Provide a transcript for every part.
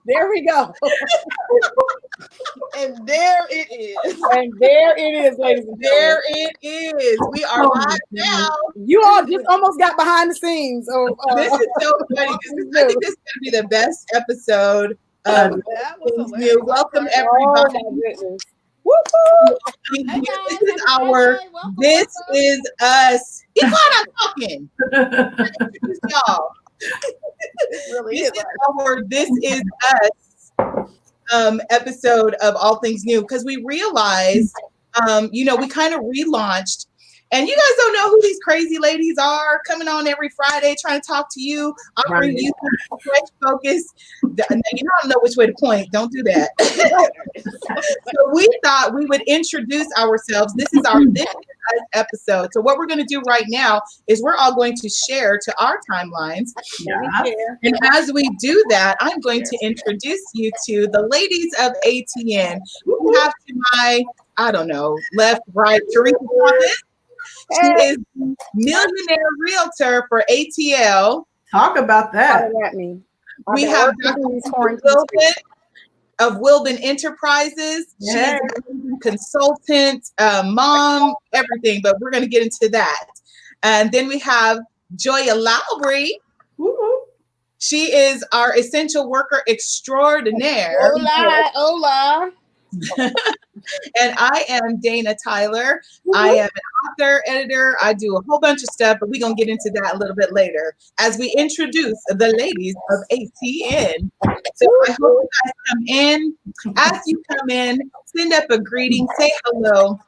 There we go. And there it is. And there it is, ladies and There gentlemen. it is. We are live now. You all just almost got behind the scenes. This is so funny. I think this is going to be the best episode of Things New. Welcome, everybody. Oh, my goodness. Woo-hoo. This is our This Is Us. Be quiet, I'm talking. Y'all. Really This is our This Is Us episode of All Things New, because we realized, we kind of relaunched, and you guys don't know who these crazy ladies are coming on every Friday trying to talk to you. I'll bring you some fresh focus. You don't know which way to point. Don't do that. So we thought we would introduce ourselves. This is our This Is Us episode. So what we're going to do right now is we're all going to share to our timelines. And as we do that, I'm going to introduce you to the ladies of ATN. We have to my, left, right, Theresa. She is millionaire realtor for ATL. Talk about that. We have Dr. Wilbin of Wilbin Enterprises. She is a consultant, mom, everything, but we're going to get into that. And then we have Joya Lowry. She is our essential worker extraordinaire. Hola. And I am Dana Tyler. I am an author, editor. I do a whole bunch of stuff, but we're going to get into that a little bit later as we introduce the ladies of ATN. So I hope you guys come in. As you come in, send up a greeting, say hello.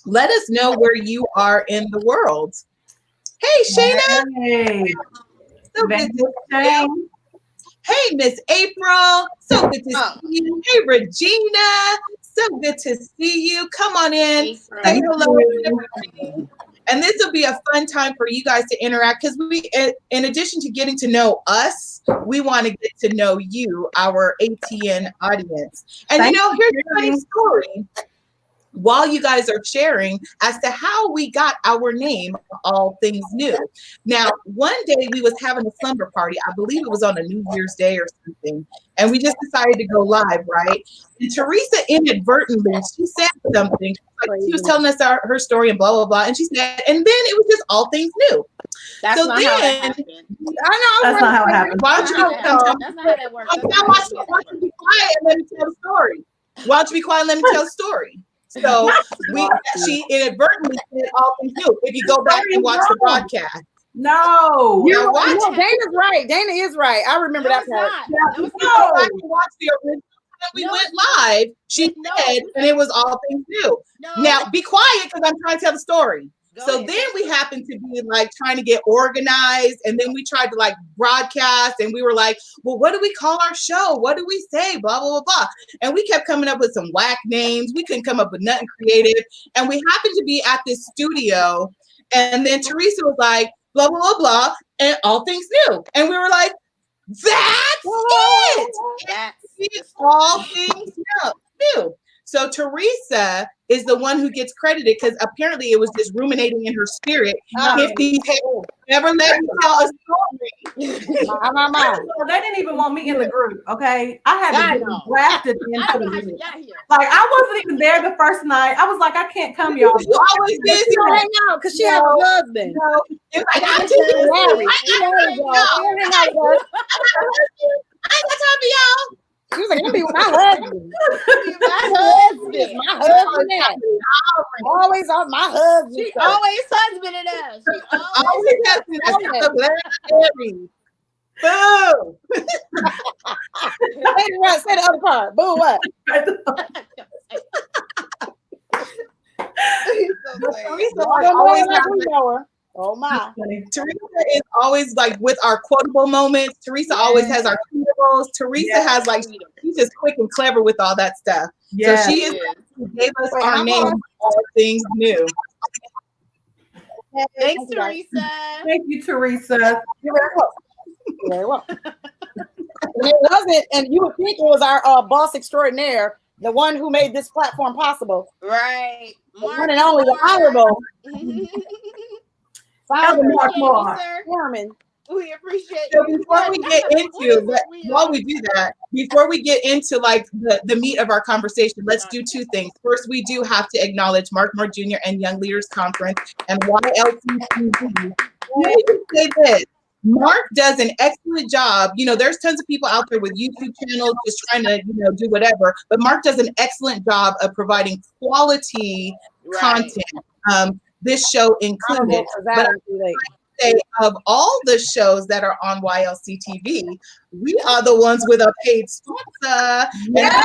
Let us know where you are in the world. Hey, Shayna. Hey. So good to see you. Hey, Miss April. So good to see you. Hey, Regina. So good to see you. Come on in. Say hello. And this will be a fun time for you guys to interact, because we, in addition to getting to know us, we want to get to know you, our ATN audience. And here's a funny story while you guys are sharing as to how we got our name, All Things New. Now, one day we was having a slumber party. I believe it was on a New Year's Day or something. And we just decided to go live, right? And Theresa inadvertently, she said something. Like she was telling us her story and blah, blah, blah. And she said, and then it was just All Things New. That's so not then, how it happened. I know. That's not how it happened. Why don't you That's not how that works. why don't you be quiet and let me tell the story? Why don't you be quiet and let me tell the story? So she inadvertently said All Things New. If you go back and watch the broadcast. No. You're watching. No, Dana's right. Dana is right. I remember that part. Go back and watch the original time we went live. She said, and it was All Things New. Now, be quiet, because I'm trying to tell the story. Then we happened to be like trying to get organized, and then we tried to like broadcast, and we were like, well, what do we call our show? What do we say? Blah, blah, blah, blah. And we kept coming up with some whack names. We couldn't come up with nothing creative. And we happened to be at this studio, and then Theresa was like, blah, blah, blah, blah, and All Things New. And we were like, that's it. It's All Things New. So Theresa is the one who gets credited, because apparently it was just ruminating in her spirit. If these never let me tell a story. They didn't even want me in the group, okay? I had to get drafted into the group. Like, I wasn't even there the first night. I was like, I can't come, y'all. You always busy right now, because she has a husband. No. I got too married. I ain't got time for y'all. She was like, I'm be with my husband. My husband. Always on my husband. She always husbanding us. Always husband. That's the black Aries. Boo. Say the other part. Boo what? Oh my. Theresa is always like with our quotable moments. Theresa always has our quotables. Theresa has like, she's just quick and clever with all that stuff. So she is who gave us our name, All Things New. Thanks, Theresa. Thank you, Theresa. You're very welcome. It wasn't, and you would think it was our boss extraordinaire, the one who made this platform possible. Right. The one and only, the honorable. Chairman. We appreciate So you. before we get into, while we do that, before we get into like the meat of our conversation, let's do two things. First, we do have to acknowledge Mark Moore Jr. and Young Leaders Conference and YLCTV. Let me just say this. Mark does an excellent job. You know, there's tons of people out there with YouTube channels just trying to, do whatever. But Mark does an excellent job of providing quality content. This show included. But say of all the shows that are on YLC TV, we are the ones with a paid sponsor. Yes.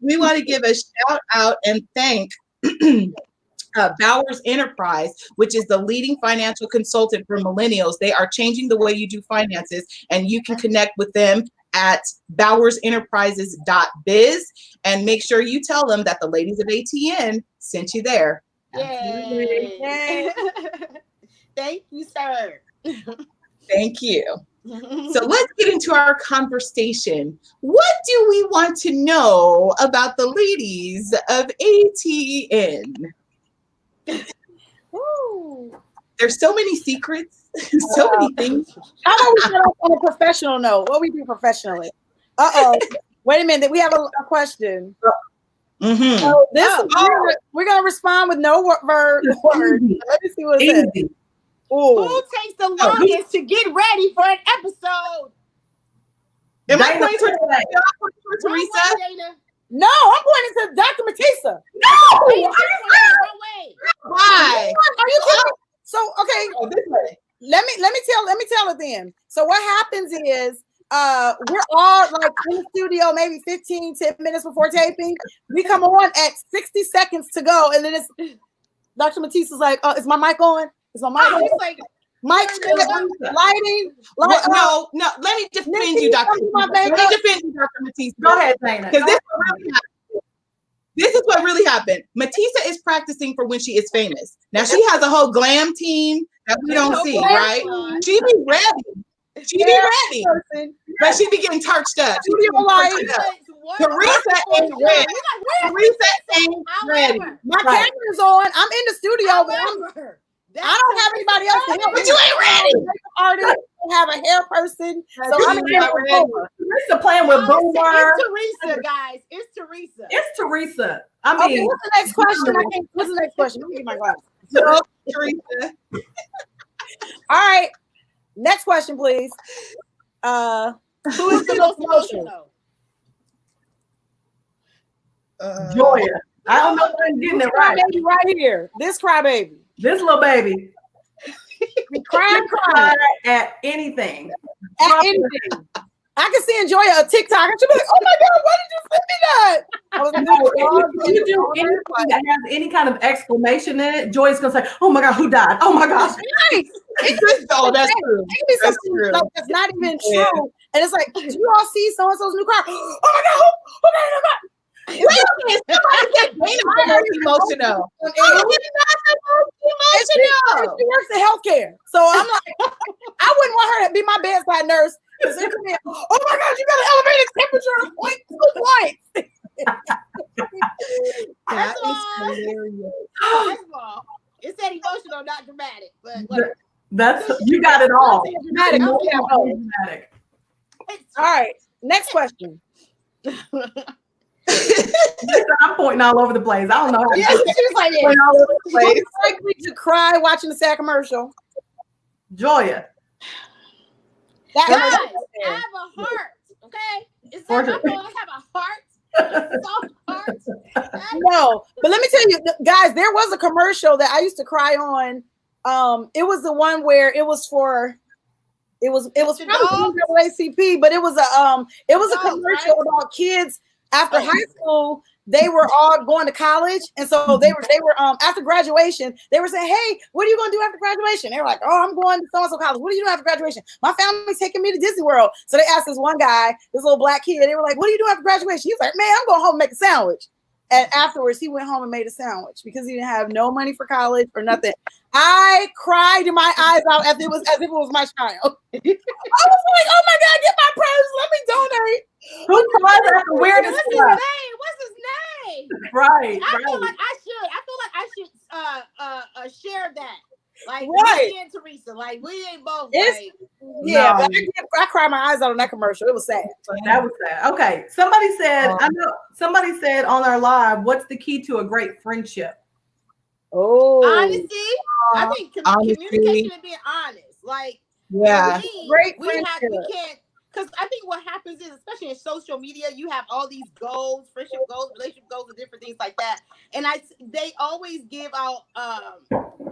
We want to give a shout out and thank Bowers Enterprise, which is the leading financial consultant for millennials. They are changing the way you do finances, and you can connect with them at bowersenterprises.biz, and make sure you tell them that the ladies of ATN sent you there. Yay. Thank you, sir. Thank you. So let's get into our conversation. What do we want to know about the ladies of ATN? There's so many secrets, so many things. How about we get on a professional note? What we do professionally? Wait a minute. We have a question. Mm-hmm. So we're gonna respond with no word. Let me see what it says. Who takes the longest to get ready for an episode? Am I pointing to Theresa? No, I'm pointing to Dr. Matisa. No! Why? Are you kidding? So okay, let me tell it then. So what happens is we're all like in the studio maybe 10 minutes before taping. We come on at 60 seconds to go, and then it's Dr. Matisa's like, is my mic on? Is my mic on? It's like mic lighting. No, let me defend you, Dr. Matisa. Go ahead, Dana. Because this is what really happened. Matisa is practicing for when she is famous. Now she has a whole glam team that we don't see, right? She be ready. She be ready. But she be getting touched up. Theresa ain't ready. Theresa ain't ready. My camera's on. I'm in the studio, but I don't have anybody else to help. But you ain't ready. Artist, I have a hair person. So I'm not ready. Theresa playing with Boomer. It's Theresa, guys. It's Theresa. It's Theresa. I mean, okay, what's the next question? What's the next question? Let me get my glasses. So, Theresa. All right. Next question, please. Who is the most emotional? Joya. I don't know if I'm getting it right. Crybaby right here. This crybaby. This little baby. Cry at anything. At anything. I can see Joya a TikTok and she'll be like, oh my God, why did you send me that? I was like, if you do anything that has any kind of exclamation in it, Joy's gonna say, oh my God, who died? Oh my gosh. That's true. It can be something like that's not even true. And it's like, did you all see so-and-so's new car? Oh my God, who got it? Wait a minute, somebody said Dana was emotional. I'm not emotional. She works in healthcare. So I'm like, I wouldn't want her to be my bedside nurse. Oh my God, you got an elevated temperature of 0.2 points. That is hilarious. First of all, it said emotional, not dramatic. But whatever. That's you got it all. Dramatic. Dramatic. All right, next question. I'm pointing all over the place. I don't know how to she's like pointing all over the place. Most likely to cry watching the sad commercial. Joya. Guys, I have a heart. Okay, it's not my fault. I have a heart. Soft heart. No, but let me tell you, guys, there was a commercial that I used to cry on. It was the one where it was for. It was probably NAACP, but it was a commercial about kids after high school. They were all going to college, and so they were after graduation. They were saying, "Hey, what are you going to do after graduation?" They were like, "Oh, I'm going to so-and-so college. What are you doing after graduation?" "My family's taking me to Disney World." So they asked this one guy, this little black kid. They were like, "What are you doing after graduation?" He's like, "Man, I'm going home and make a sandwich." And afterwards, he went home and made a sandwich because he didn't have no money for college or nothing. I cried my eyes out as if it was my child. I was like, "Oh my God, get my purse! Let me donate." Who cries at the weirdest What's his name? What's his name? Right. I feel like I should share that. Like Right. me and Theresa, like we ain't both. It's- Like, Yeah, No. but I cried my eyes out on that commercial. It was sad. That was sad. Okay. Somebody said, I know somebody said on our live, what's the key to a great friendship? Oh, honesty. I think communication and being honest. Like, Yeah. Great we friendship. can't, because I think what happens is, especially in social media, you have all these goals, friendship goals, relationship goals, and different things like that. And they always give out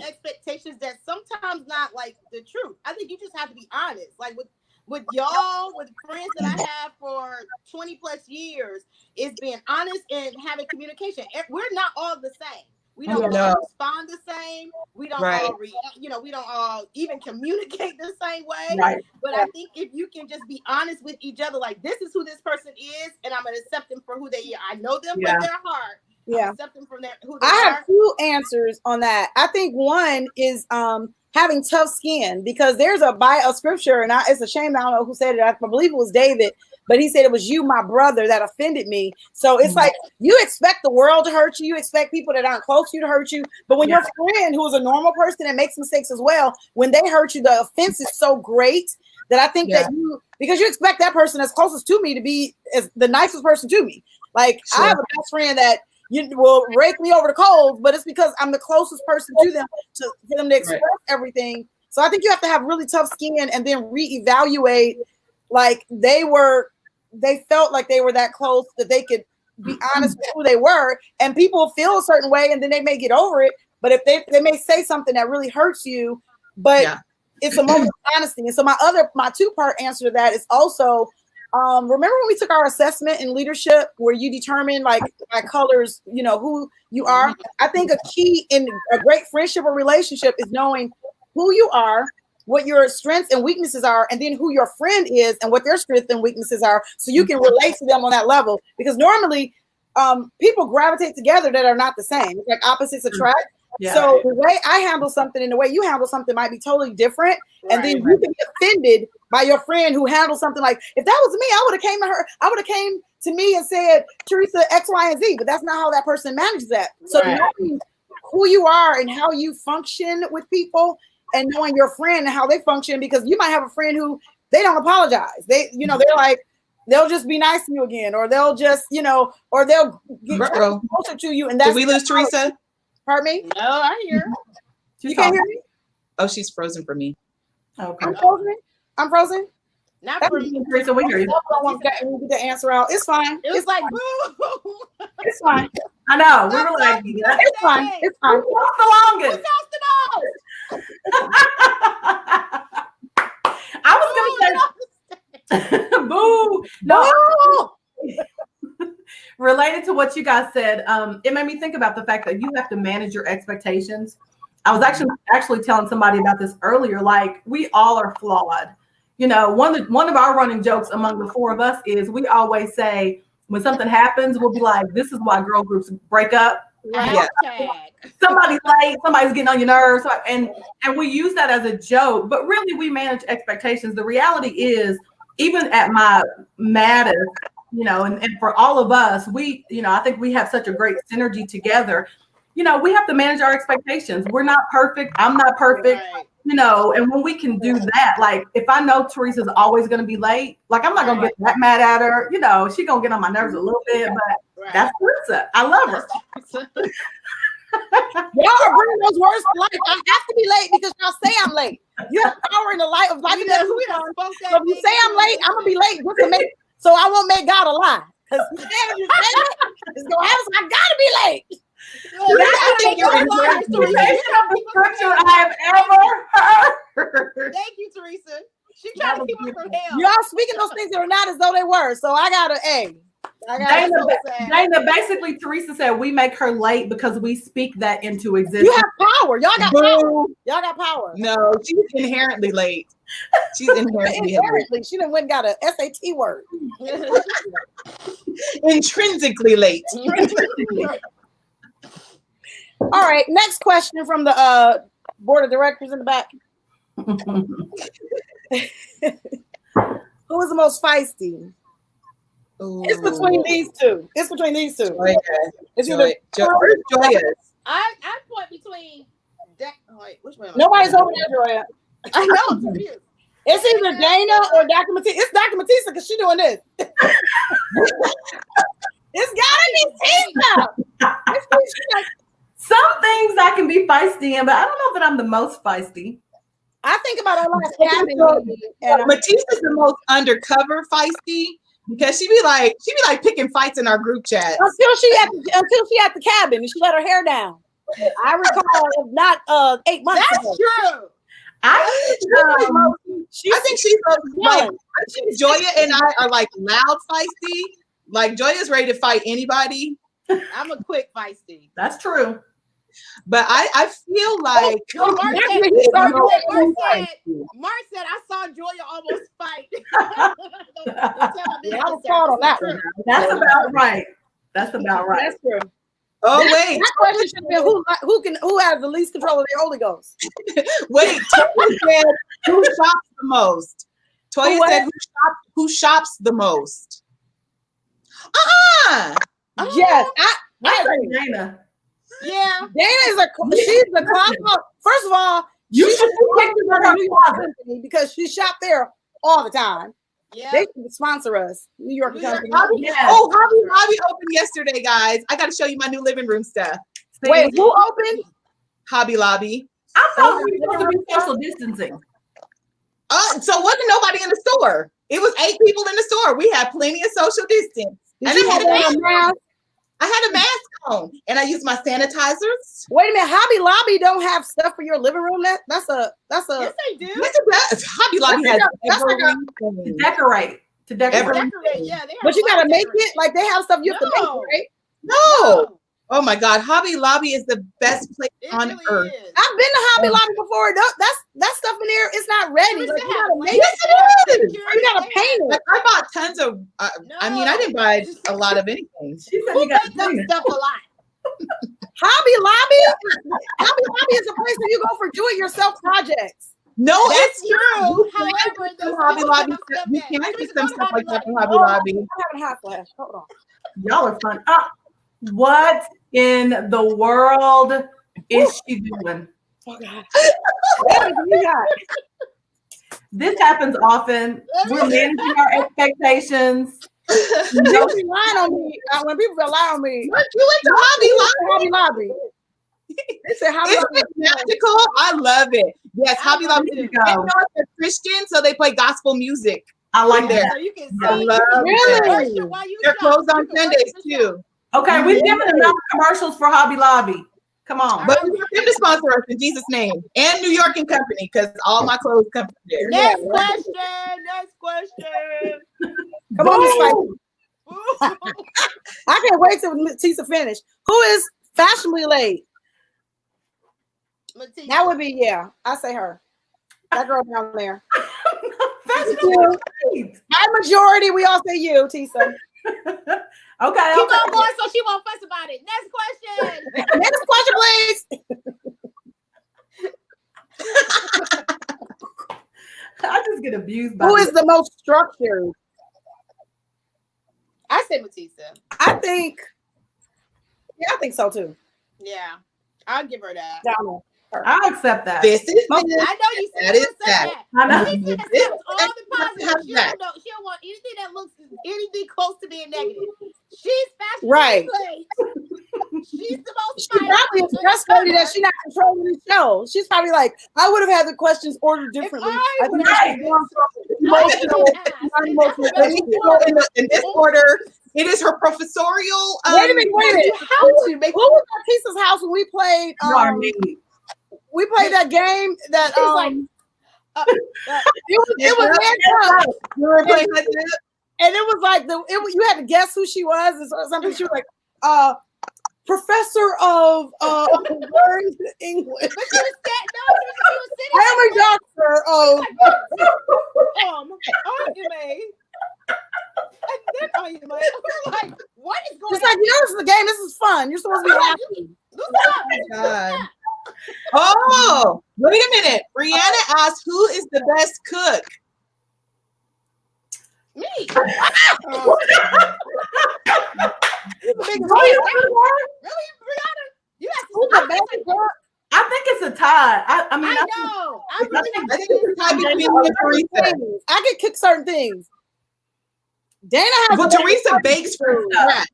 expectations that sometimes not like the truth. I think you just have to be honest. Like with y'all, with friends that I have for 20 plus years, it's being honest and having communication. We're not all the same. We don't all respond the same. We don't all react, we don't all even communicate the same way. Right. But I think if you can just be honest with each other, like, this is who this person is, and I'm gonna accept them for who they are. I know them from their heart. Yeah. Accept them from who they I are. have two answers on that. I think one is having tough skin, because there's a scripture, and it's a shame I don't know who said it. I believe it was David, but he said it was you, my brother, that offended me. So it's like you expect the world to hurt you. You expect people that aren't close to you to hurt you. But when your friend, who is a normal person and makes mistakes as well, when they hurt you, the offense is so great that I think that because you expect that person that's closest to me to be as the nicest person to me. Like I have a best friend that you will rake me over the coals, but it's because I'm the closest person to them for them to express everything. So I think you have to have really tough skin and then reevaluate. Like they felt like they were that close that they could be honest with who they were, and people feel a certain way and then they may get over it. But if they may say something that really hurts you, but it's a moment of honesty. And so my two-part answer to that is also, remember when we took our assessment in leadership where you determine like by colors, who you are? I think a key in a great friendship or relationship is knowing who you are, what your strengths and weaknesses are, and then who your friend is and what their strengths and weaknesses are, so you can relate to them on that level. Because normally people gravitate together that are not the same. It's like opposites attract. Yeah. So the way I handle something and the way you handle something might be totally different. And then you can get offended by your friend who handles something like, if that was me, I would have came to me and said, Theresa, X, Y, and Z. But that's not how that person manages that. So knowing who you are and how you function with people, and knowing your friend and how they function, because you might have a friend who they don't apologize. They're like, they'll just be nice to you again, or they'll just, or they'll get closer to you. And that's, did we lose Theresa? Pardon me? No, I hear. You can't hear me? Oh, she's frozen for me. Okay. I'm frozen. Not for me. Theresa, we hear you. I want to get the answer out. It's fine. It was like, boo. It's fine. I know. We were like, it's fine. It's fine. What's the longest? Who talks the most? I was gonna say boo. No. Related to what you guys said, it made me think about the fact that you have to manage your expectations. I was actually telling somebody about this earlier. Like, we all are flawed. One of our running jokes among the four of us is we always say when something happens, we'll be like, "This is why girl groups break up." Right. Somebody's late, somebody's getting on your nerves, and we use that as a joke, but really we manage expectations. The reality is, even at my maddest, and for all of us, we, I think we have such a great synergy together. We have to manage our expectations. We're not perfect. I'm not perfect. Right. And when we can do that, like if I know Theresa's always going to be late, like I'm not going to get that mad at her. She's going to get on my nerves a little bit, but that's Theresa. I love her. Y'all are bringing those words to life. I have to be late because y'all say I'm late. You have power in the life of life. So if you say I'm late, I'm gonna be late so I won't make God a lie. Because it's gonna happen. So I gotta be late. That's the scripture I've ever heard. Thank you, Theresa. She tried to keep us from hell. Y'all speaking those things that are not as though they were. So I gotta, Dana, basically, Theresa said we make her late because we speak that into existence. You have power. Y'all got power. Y'all got power. No, she's inherently late. She's inherently late. She done went and got a SAT word. Intrinsically late. All right. Next question from the board of directors in the back. Who is the most feisty? Ooh. It's between these two. Joya. It's either Joya. I point between Wait, which one? Nobody's over there, Joya. I know. I'm confused. It's either Dana or Dr. Matisa. It's Dr. Matisa because she's doing this. It's gotta be Tisa. Some things I can be feisty in, but I don't know that I'm the most feisty. I think about our last cabin. Matisa's the most undercover feisty because she be like picking fights in our group chat until she at the cabin and she let her hair down. I recall not 8 months That's ago. true. I think she's like Joya and I are like loud feisty. Like Joya's ready to fight anybody. I'm a quick feisty. That's true. But I feel like Mark said I saw Joya almost fight. I was caught on that one. That's about right. That's true. Oh wait, that question should be who has the least control of the Holy Ghost. Wait, Toya said who shops the most. Toya said who shops the most. Yes, I say Dana. Yeah, Dana she's the closet. First of all, you should pick the closet because she shopped there all the time. Yeah, they should sponsor us. New York Company. Oh, Hobby opened yesterday, guys. I got to show you my new living room stuff. Wait, who opened? Hobby Lobby. I thought we were supposed to be social distancing. So wasn't nobody in the store. It was 8 people in the store. We had plenty of social distance. And I had a mask on, and I used my sanitizers. Wait a minute, Hobby Lobby don't have stuff for your living room. That's a. Yes, they do. Yes, it does. Hobby Lobby has to decorate. Yeah, they but you gotta make it like they have stuff you have to make, right? No. Oh my God, Hobby Lobby is the best place on earth. I've been to Hobby Lobby before. That stuff in there is not ready. Like, you gotta make it. You gotta paint it. Like, I bought tons of. I mean, I didn't buy a lot of anything. She said you got stuff a lot. Hobby Lobby is a place where you go for do-it-yourself projects. No, it's true. However, Hobby Lobby, you can't get some stuff like that from Hobby Lobby. I'm having a hot flash. Hold on. Y'all are fun. What in the world is she doing? Oh God. What do you got? This happens often. We're managing our expectations. People rely on me. When people rely on me, you went to Hobby Lobby. They said Hobby Lobby. It's magical. I love it. Yes, Hobby Lobby. They know if they're Christian, so they play gospel music. I like that. So you can see. I love it. They're closed on Sundays too. Okay, we've given enough commercials for Hobby Lobby. Come on. But we want them to sponsor us in Jesus' name. And New York and Company, because all my clothes come from there. Next question. Come on, I can't wait till Matisa finish. Who is fashionably late? Matisa. That would be, I say her. That girl down there. Fashionably late. By majority, we all say you, Tisa. Okay. Keep on going so she won't fuss about it. Next question. Next question, please. I just get abused by Who is the most structured? I say Matisa. I think so too. Yeah, I'll give her that. I'll accept that. This is I know you said that. I know. She said all the positive. She don't want anything that looks anything close to being negative. She's fashionably right. late. She's the most. She probably is frustrated that she's not controlling the show. She's probably like, I would have had the questions ordered differently. I think in this order. It is her professorial. Wait a minute. Who was at Tisa's house when we played? We played that game that it was and it was like you had to guess who she was or something. She was like professor of learned English. But she was sitting. I am a doctor of like, what is going on? It's like, this is the game. This is fun. You're supposed to be happy. Oh, wait a minute. Brianna asked, who is the best cook? Me. Really, Brianna? You have Who's the best cook? I I think it's a tie. I mean, I know. I really I think it's a tie between you and Theresa. I can cook certain things. Dana has. Well, Theresa bakes from scratch.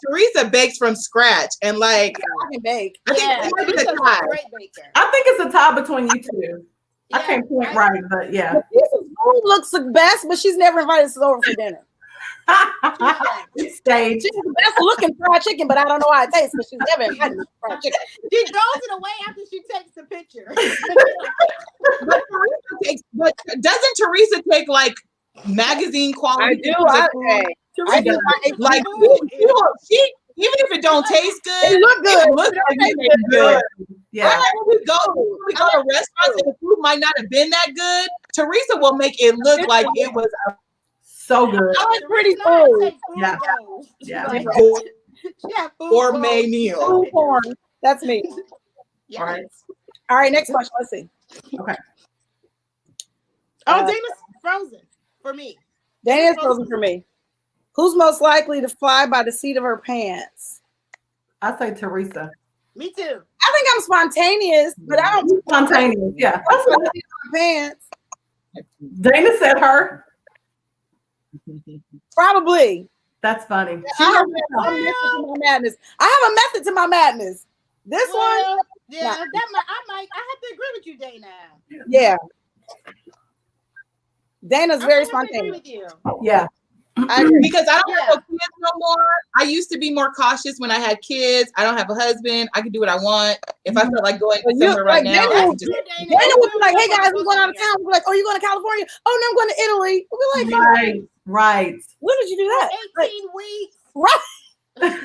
Theresa bakes from scratch, and like I can bake. I think it might be a Teresa's tie. a great baker. I think it's a tie between you two. I Yeah, can't point right, but yeah. Matisa's food looks the best, but she's never invited us over for dinner. It's staged. She's the best looking fried chicken, but I don't know how it tastes, but she's never invited me for fried chicken. She throws it away after she takes the picture. But doesn't Theresa take like magazine quality? I do. pictures of food? I do. Like she, even if it don't taste good, It look good. it looks like it tastes good. Yeah. I like when we go to restaurants and the food might not have been that good. Teresa will make it look like it was So good. I like pretty Teresa food. takes food Yeah. goals. Yeah. Like, she had food gourmet goals. meal. Food porn. That's me. Yes. All right. All right, next question. Let's see. Okay. Oh, Dana's frozen for me. Dana's frozen for me. Who's most likely to fly by the seat of her pants? I say Theresa. Me too. I think I'm spontaneous, but I don't Spontaneous. Yeah. That's what I do with my pants. Dana said her. Probably. That's funny. I have a method to my madness. I have a method to my madness. This one, Well, yeah, I have to agree with you, Dana. yeah. Dana's I'm very gonna have to agree spontaneous. with you. Yeah. I agree. Because I don't have no kids no more. I used to be more cautious when I had kids. I don't have a husband. I can do what I want. If I feel like going somewhere right now, I can just. Dana would be like, "Hey guys, we're going out of town." We'll be like, "Oh, you going to California? Oh no, I'm going to Italy." We'll be like, Right. "When did you do that?" 18 weeks. Right,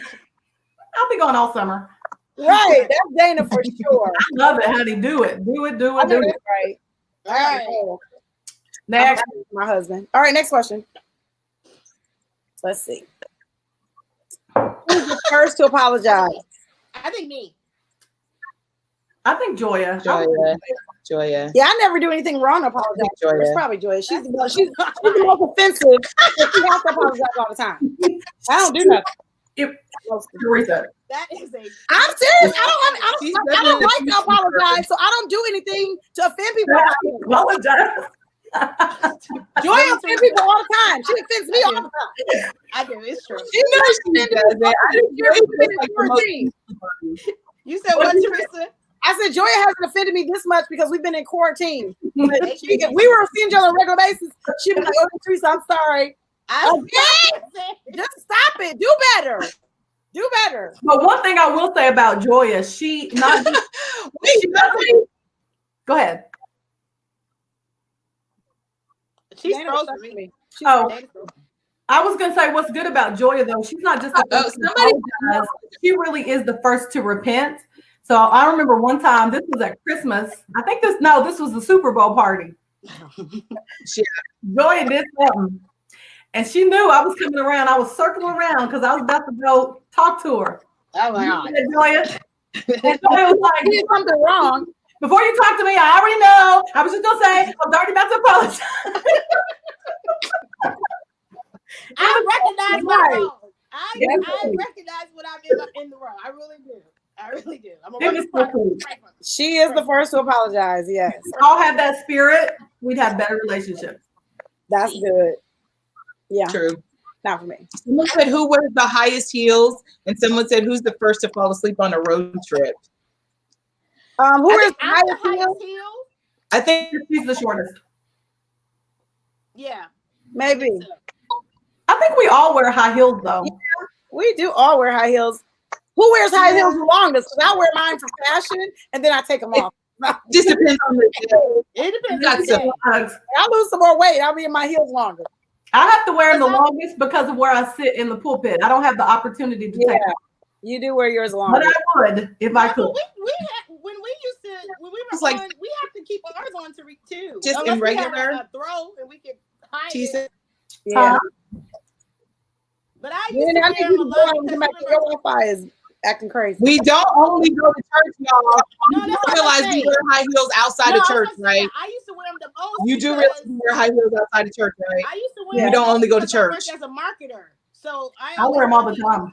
I'll be going all summer. right. That's Dana for sure. I love it, honey. Do it. Do it. Do I it. know Do that's it. right. All right. Next. My husband. All right, next question. Let's see. Who's the first to apologize? I think me. I think Joya. Joya. Yeah, I never do anything wrong to apologize. Joya. It's probably Joya. She's the most offensive. But she has to apologize all the time. I don't do nothing. Teresa. That is a. I'm serious. I don't like to apologize, so I don't do anything to offend people. Apologize. Joya offends people all the time. She offends me all the time. I do. It's true. She knows she offended me. You said what, Teresa? I said Joya hasn't offended me this much because we've been in quarantine. But if we were seeing each other on a regular basis, she'd be like, "Oh, Theresa, I'm sorry." Just stop it. Do better. Do better. But one thing I will say about Joya, she not just, she doesn't. Go ahead. She's frozen me. Oh, I was gonna say what's good about Joya though. She's not just the first to apologize. She really is the first to repent. So I remember one time, this was at Christmas. I think this was the Super Bowl party. Joya did something. And she knew I was coming around. I was circling around because I was about to go talk to her. Oh my God. Joya. And Joya was like, "You did something wrong. Before you talk to me, I already know. I was just gonna say I was already about to apologize." I recognize my wrong. I recognize when I'm in the wrong. I really do. I'm a She is the first to apologize. Yes. If we all have that spirit, we'd have better relationships. That's good. Yeah. True. Not for me. Someone said who wears the highest heels, and someone said who's the first to fall asleep on a road trip. Who wears the highest highest heel? heels? I think she's the shortest. Yeah. Maybe. I think we all wear high heels though. Yeah, we do all wear high heels. Who wears high heels the longest? Because I wear mine for fashion and then I take them off. just depends on the day. It depends on the day. I lose some more weight. I'll be in my heels longer. I have to wear them the longest because of where I sit in the pulpit. I don't have the opportunity to take them. You do wear yours longer. But I would if I could. When we were It's like- on, we have to keep ours on to read too. Just Unless in we have regular? a throw and we can hide She it. said, Yeah. But I used Then to I wear think them a you lot go because your Wi-Fi is acting crazy. we don't only go to church, y'all. No, You that's what realize I'm we saying. wear high heels outside of church, right? I used to wear them the most. You do because realize we wear high heels outside of church, right? I used to wear We them don't only go to because I worked church. as a marketer. So I wear them all the time.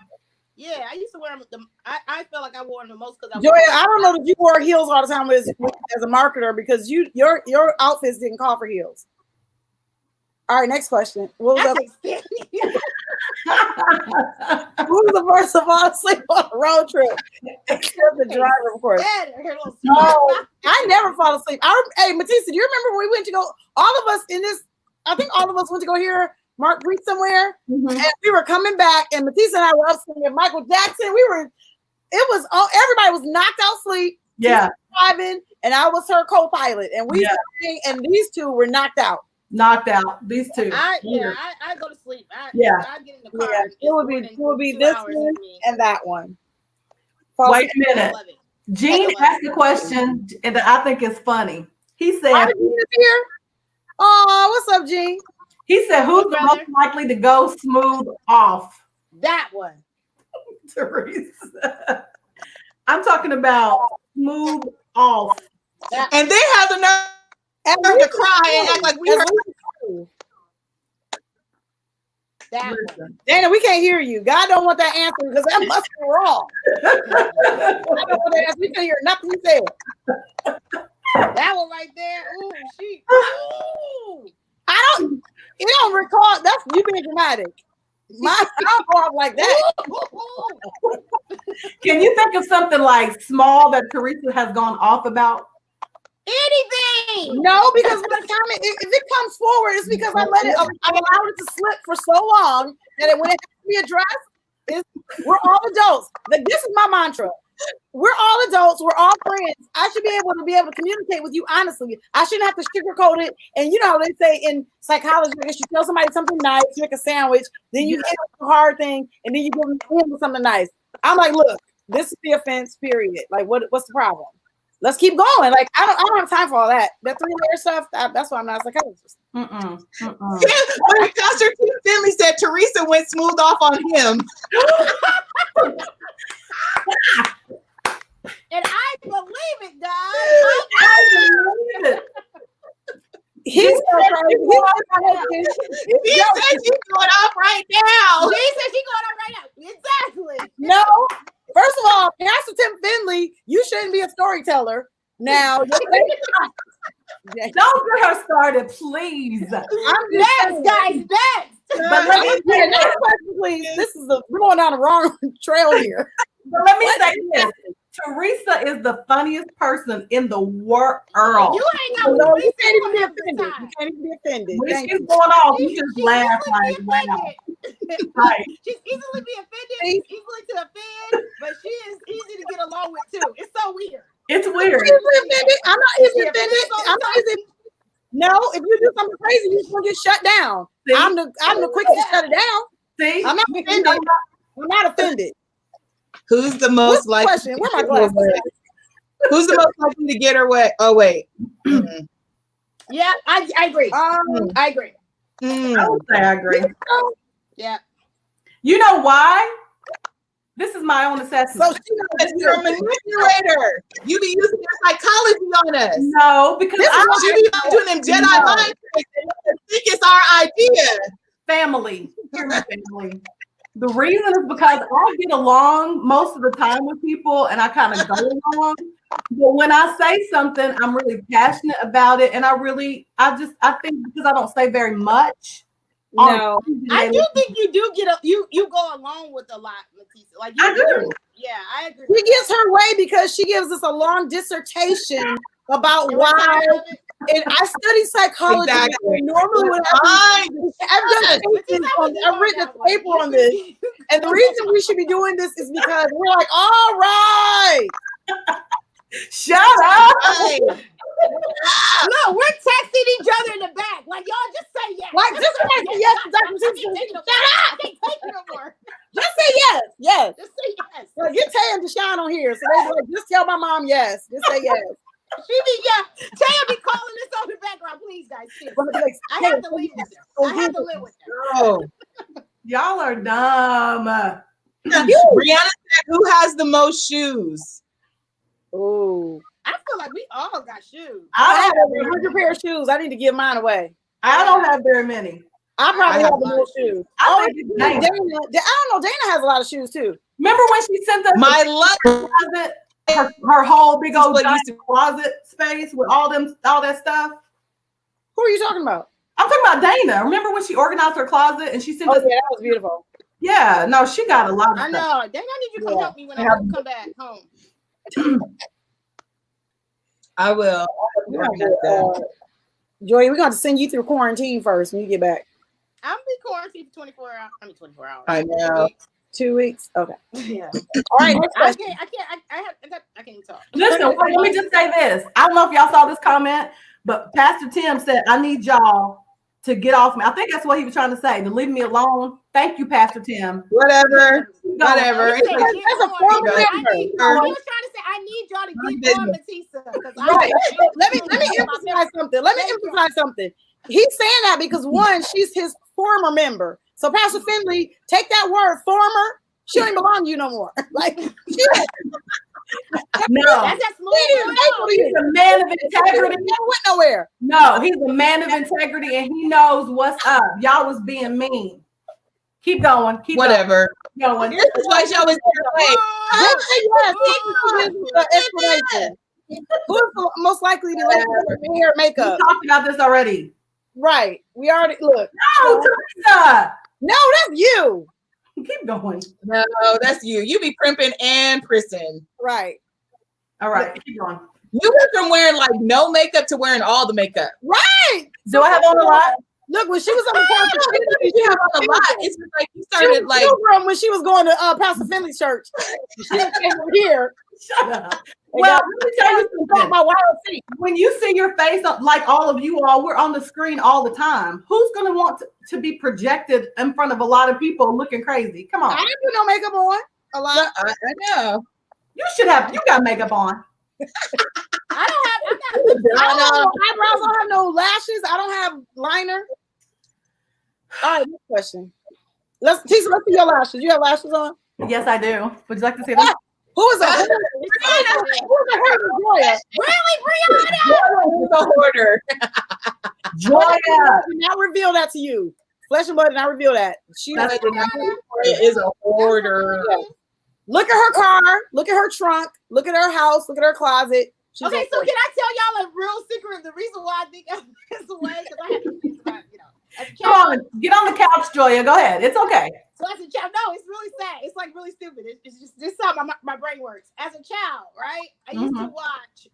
Yeah, I used to wear them. I felt like I wore them the most because Joya, I don't know that you wore heels all the time as a marketer because your outfits didn't call for heels. All right, next question. What was up? Who was the first to fall asleep on a road trip? Except the driver, of course. No, I never fall asleep. Hey, Matisa, do you remember when we went to go? All of us in this, I think all of us went to go hear Mark Reed somewhere, and we were coming back, and Matisa and I were up singing Michael Jackson. Everybody was knocked out asleep. Yeah, driving, and I was her co-pilot, and we sang, and these two were knocked out. These two. I go to sleep. I get in the car. Yeah, it would be this one and that one. Wait a minute. Gene asked the question, and I think it's funny. He said, here. Oh, what's up, Gene? He said, who's the most likely to go smooth off? That one. Theresa. I'm talking about smooth off. And they have the nerve to cry and act like we heard. Dana, we can't hear you. God don't want that answer because that must be wrong. I don't want that answer. We can't hear nothing you said. That one right there. Ooh, ooh. You don't recall. That's you being dramatic. I don't go off like that. Can you think of something like small that Theresa has gone off about? Anything? No, because by the time if it comes forward, it's because I allowed it to slip for so long that when it has to be addressed, we're all adults. Like, this is my mantra. We're all adults. We're all friends. I should be able to communicate with you honestly. I shouldn't have to sugarcoat it. And you know how they say in psychology, I guess you tell somebody something nice, you make a sandwich, then you get a hard thing, and then you give them something nice. I'm like, look, this is the offense, period. Like, what's the problem? Let's keep going. Like, I don't have time for all that. That 3-layer stuff, that's why I'm not a psychologist. When Pastor T. Finley said Theresa went smooth off on him. And I believe it, guys. I believe it. He said she's going off right now. She said she's going off right now. Exactly. No. First of all, Pastor Tim Finley, you shouldn't be a storyteller. Now, don't get her started, please. Next, guys, next. But let me next question, please. We're going down the wrong trail here. But let me say this. Theresa is the funniest person in the world. You ain't got no, you can't even be offended. You can't even be offended. When she's going off, you just laugh like wow. Right. She's easily be offended, easily to offend, but she is easy to get along with too. It's so weird. It's weird. I'm not easily offended. No, if you do something crazy, you're gonna get shut down. See? I'm the quickest to shut it down. See? I'm not offended. I'm not offended. Who's the most likely? Question? Where my glasses? Who's the most likely to get her wet? Oh wait. Yeah, I agree. I agree. I would say I agree. Yeah. You know why? This is my own assessment. So you're a manipulator. You be using your psychology on us. No, because you be doing them Jedi mind tricks and think it's our idea. Family. Family. The reason is because I get along most of the time with people and I kind of go along. But when I say something, I'm really passionate about it. And I think because I don't say very much. No, I do think you do you go along with a lot, Matisa. Like I do. Yeah, I agree. She gives her way because she gives us a long dissertation about why. And I study psychology. Exactly. Normally, I've written a paper on this, and the reason we should be doing this is because we're like, all right, shut up. No, we're texting each other in the back. Like, y'all just say yes. Like, just say yes. Shut up. I can't take it no more. Just say yes. Yes. Just say yes. Like, get Tay and Deshaun on here. So they like, just tell my mom yes. Just say yes. She be Tay be calling this on the background, please, guys. I have to live with her. I have to live with her. Oh. Y'all are dumb. Brianna said, who has the most shoes? Oh. I feel like we all got shoes. I have 100 pair of shoes. I need to give mine away. I don't have very many. I probably have the most shoes. I don't know. Dana has a lot of shoes too. Remember when she sent us my luck. her whole big old closet space with all that stuff? Who are you talking about? I'm talking about Dana. Remember when she organized her closet and she sent us? Yeah, that was beautiful. Yeah, no, she got a lot of stuff. I know. Dana, I need you to come help me when I come back home. I will. Joy, we're going to send you through quarantine first when you get back. I'll be quarantined for 24 hours. 24 hours. I know. 2 weeks. Okay. Yeah. All right. I can't even talk. Listen, let me just say this. I don't know if y'all saw this comment, but Pastor Tim said, I need y'all to get off me. I think that's what he was trying to say, to leave me alone. Thank you, Pastor Tim. Whatever. That's a formal member. He was trying to say, I need y'all to get on Matisa. Right. Let me emphasize something. He's saying that because one, she's his former member. So Pastor Finley, take that word former. She don't belong to you no more. Like, no, that's he's a man of integrity. He never went nowhere. No, he's a man of integrity, and he knows what's up. Y'all was being mean. Keep going. Keep whatever. Going. This is why y'all was explanation. Who's most likely to let you hair makeup? We talked about this already. Right. We already look. No, Theresa. No, that's you. Keep going. No, that's you. You be primping and prissing. Right. All right. Keep going. You went from wearing like no makeup to wearing all the makeup. Right. Do I have on a lot? Look, when she was on the you have on a lot. It's just like you started like when she was going to Pastor Finley's church. She came over here. Shut up. Well, let me tell you something. My wild feet. When you see your face, like all of you all, we're on the screen all the time. Who's going to want to be projected in front of a lot of people looking crazy? Come on. I didn't put no makeup on. A lot. I know. You should have. You got makeup on. I don't have eyebrows. I don't have no lashes. I don't have liner. All right, next question. Let's see your lashes. You have lashes on? Yes, I do. Would you like to see them? Who is a hoarder? Who's a hoarder? Joya. Really, Brianna? Who's a hoarder? Joya. Did not reveal that to you. Flesh and blood did not reveal that. She is a hoarder. Look at her car. Look at her trunk. Look at her house. Look at her closet. So can I tell y'all a real secret? The reason why I think I'm this way because I have to think about, Come on, get on the couch, Joya. Go ahead. It's okay. So as a child, no, it's really sad. It's like really stupid. It's just how my brain works. As a child, right? I used to watch.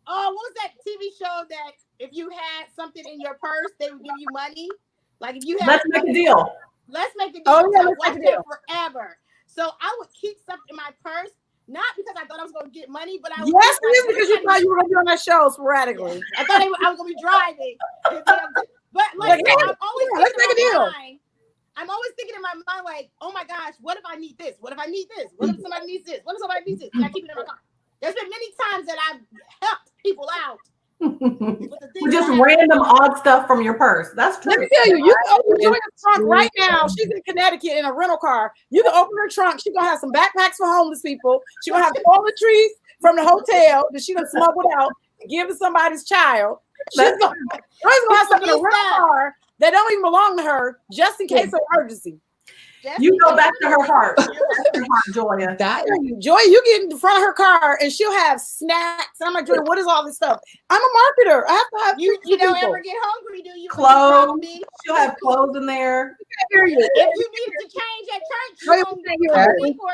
Oh, what was that TV show that if you had something in your purse, they would give you money? Like if you had. Let's make a deal. Let's make a deal. Oh yeah, let's watch make a deal. Forever. So I would keep stuff in my purse, not because I thought I was going to get money, but I would because you thought you were going to be on that show sporadically. I thought I was going to be driving. But like, I'm always thinking in my mind. I'm always thinking in my mind, like, oh my gosh, what if I need this? What if I need this? What if somebody needs this? What if somebody needs this? And I keep it in my car. There's been many times that I've helped people out. With just random odd stuff from your purse. That's true. Let me tell you, you can open Joya's trunk right now. She's in Connecticut in a rental car. You can open her trunk. She's going to have some backpacks for homeless people. She's going to have toiletries from the hotel that she done smuggled out to give to somebody's child. She's going to have something in a rental car that don't even belong to her just in case of emergency. You go back to her heart. Joya. Joya, you get in front of her car and she'll have snacks. I'm like, Joya, what is all this stuff? I'm a marketer. I have to have you don't ever get hungry, do you? Clothes. She'll have clothes in there. If you need to change at church, Joya, we can't hear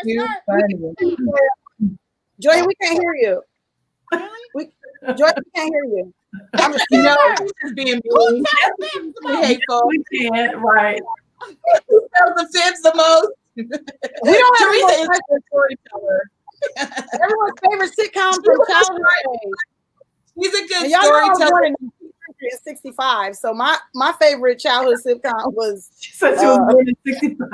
you. Really? Joya, we can't hear you. I'm just being hateful. We can't, right. Who tells the fibs the most? We don't have Theresa is a storyteller. Everyone's favorite sitcom from childhood days. She's a good storyteller. In 65, so my favorite childhood sitcom was. She said she was born in 65.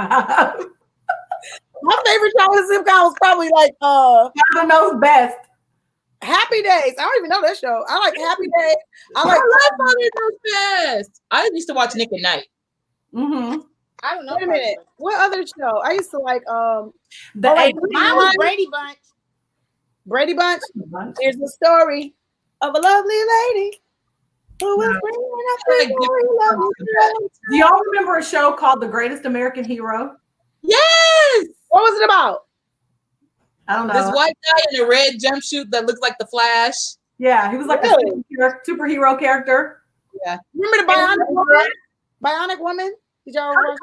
My favorite childhood sitcom was probably like God knows best. Happy Days. I don't even know that show. I like Happy Days. I love Happy Days best. I used to watch Nick at Night. Mm-hmm. I don't know. Wait a minute. What other show? I used to like mine was Brady Bunch. Brady Bunch. Here's the story of a lovely lady who was bringing up Do y'all remember a show called The Greatest American Hero? Yes. What was it about? I don't know. This white guy in a red jumpsuit that looks like the Flash. Yeah, he was like a superhero character. Yeah. Remember the Bionic Woman? Bionic Woman? Did y'all watch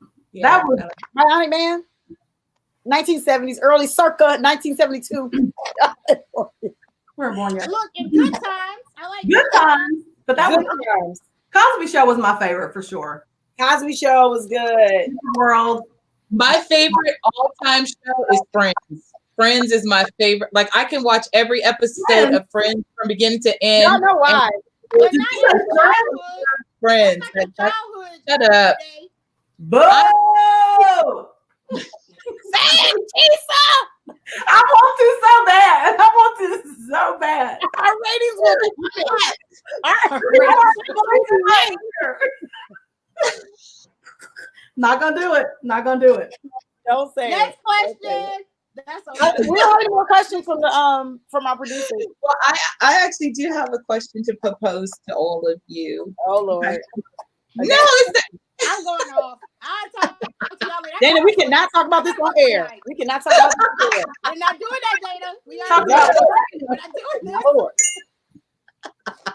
it? Yeah, that was Bionic Man? 1970s, early circa 1972. We're born yet. Look, in good times, I like Good times. But that Good was times. Cosby Show was my favorite for sure. Cosby Show was good. World. My favorite all-time show is Friends. Friends is my favorite. Like I can watch every episode of Friends from beginning to end. Y'all know why. But not your childhood. Friends. That's not your childhood. Shut up. Boo! Say it, Tisa! I want to so bad. I want to so bad. Our ratings will be Not gonna do it. Not gonna do it. Don't say Next it. question. That's okay. We don't have any more questions from our producers. Well, I actually do have a question to propose to all of you. Oh Lord. Okay. No, it's I'm going off. I'll talk to y'all later. Dana, we cannot talk about this on air. We cannot talk about this on air. We're not doing that, Dana. We're not doing this. Lord.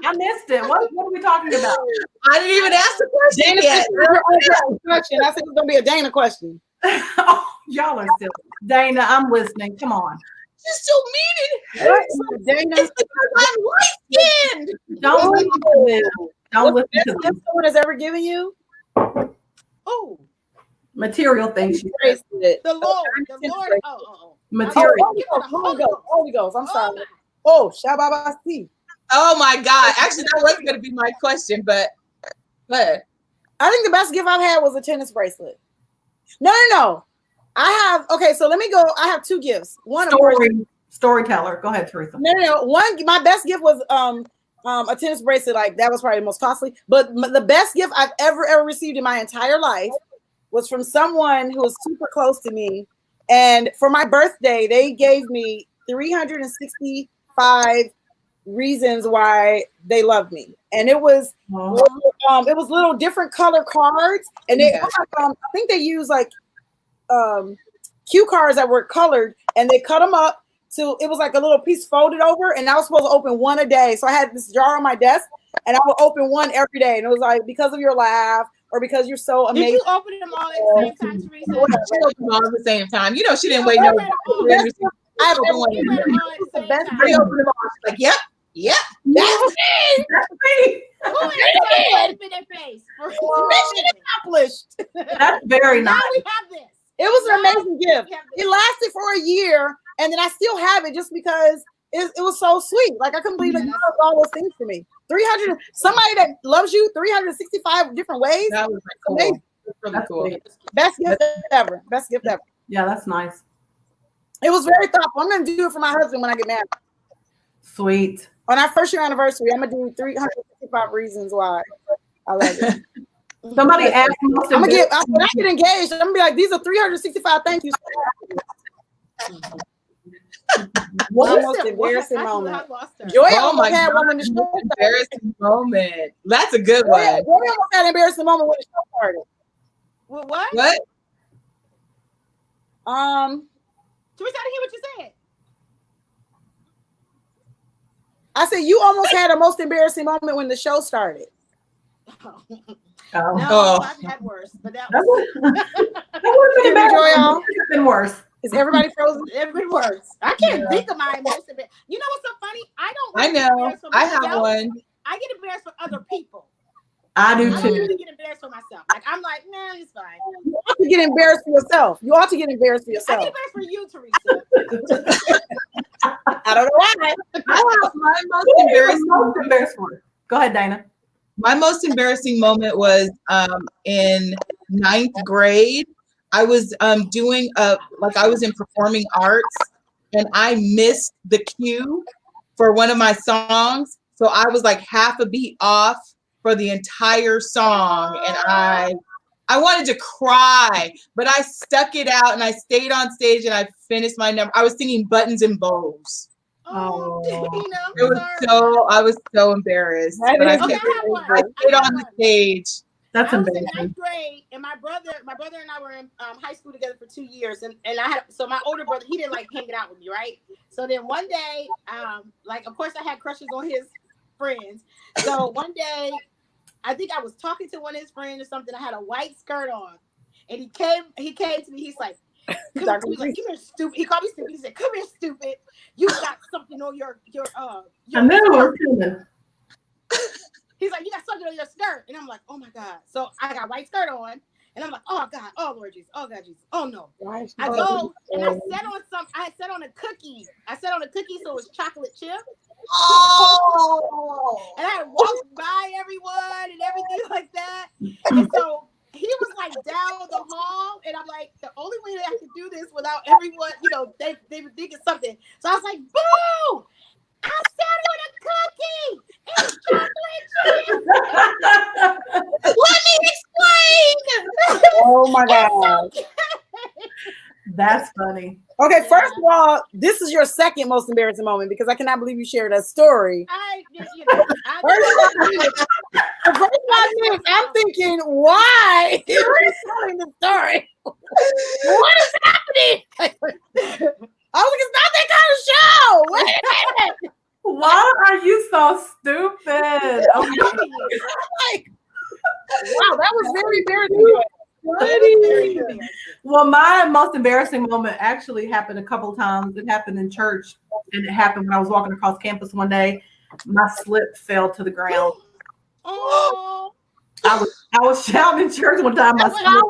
I missed it. What are we talking about? I didn't even ask the question Dana yet. question. I said it's gonna be a Dana question. Oh, y'all are silly. Dana, I'm listening. Come on. You're so mean. Dana, It's because I'm light-skinned. Don't listen to them. Don't what's listen the to best them. gift someone has ever given you? Oh, Material things. Bracelet. the Lord. The Lord. Oh. Material. Holy Ghost. I'm sorry. my. Oh, Shababasi. Oh my God. Actually, that wasn't going to be my question, but I think the best gift I've had was a tennis bracelet. No. So let me go. I have two gifts. One Storyteller. Go ahead, Theresa. No. One, my best gift was a tennis bracelet. Like that was probably the most costly. But the best gift I've ever received in my entire life was from someone who was super close to me. And for my birthday, they gave me 365 reasons why they love me. And it was little different color cards. And they I think they used like cue cards that were colored, and they cut them up. So it was like a little piece folded over, and I was supposed to open one a day. So I had this jar on my desk, and I would open one every day. And it was like, because of your laugh, or because you're so amazing. Did you open them all at the same time, Theresa? she opened them all at the same time. You know, she didn't wait no. I have You opened them all at the same time. She opened them all. She's like, yep. That's me. Who had in their face? Mission accomplished. That's very Now nice. we have this. It was an amazing gift. It lasted for a year, and then I still have it just because it was so sweet. Like I couldn't believe that you did all those things for me. 300, somebody that loves you 365 different ways. That was cool. Amazing. That's really cool. Best gift ever. Best gift ever. Yeah, that's nice. It was very thoughtful. I'm gonna do it for my husband when I get married. Sweet. On our first year anniversary, I'm gonna do 365 reasons why I love it. Somebody asked me. When I get engaged, I'm gonna be like, these are 365 thank yous. What's the most embarrassing moment? Joya almost had one when the show started. Embarrassing moment. That's a good one. Joya almost had an embarrassing moment when the show started. What? What? Teresa, I didn't hear what you said. I said you almost had a most embarrassing moment when the show started. No, I've had worse, but that was been worse. Is everybody frozen? It's been worse. I can't think of my most embarrassing. You know what's so funny? I know. I have one. I get embarrassed for other people. I do I too. don't really get embarrassed for myself. Like I'm like, nah, it's fine. You ought to get embarrassed for yourself. You ought to get embarrassed for I yourself. get embarrassed for you, Teresa. I don't know why. I have my most embarrassing. Go ahead, Dana. My most embarrassing moment was in 9th grade. I was doing I was in performing arts, and I missed the cue for one of my songs. So I was like half a beat off for the entire song, and I wanted to cry, but I stuck it out and I stayed on stage and I finished my number. I was singing Buttons and Bows. Oh, I was so embarrassed. But I stayed on the stage That's I was in embarrassing. 9th grade, and my brother and I were in high school together for 2 years, and so my older brother, he didn't like hanging out with me, right? So then one day, like of course I had crushes on his friends. So one day, I think I was talking to one of his friends or something. I had a white skirt on, and he came to me. He's like, come here, stupid. He called me stupid. He said, "Come here, stupid. You got something on your I knew it was coming. He's like, you got something on your skirt. And I'm like, oh my God. So I got white skirt on. And I'm like, oh God, oh Lord Jesus, oh God Jesus, oh no. I go and I sat on a cookie. I sat on a cookie, so it was chocolate chip. Oh. And I had walked by everyone and everything like that. And so he was like down the hall, and I'm like, the only way that I could do this without everyone, they were thinking something. So I was like, boo! I sat on a cookie. It's chocolate chip. Let me explain. Oh my God. That's funny. Okay, first of all, this is your second most embarrassing moment because I cannot believe you shared that story. I'm thinking, why is he telling the story? What is happening? I was like, it's not that kind of show. Wait a minute. Why are you so stupid? Okay. Wow, that was very embarrassing. Well, my most embarrassing moment actually happened a couple times. It happened in church, and it happened when I was walking across campus one day. My slip fell to the ground. Oh. I was shouting in church one time. My slip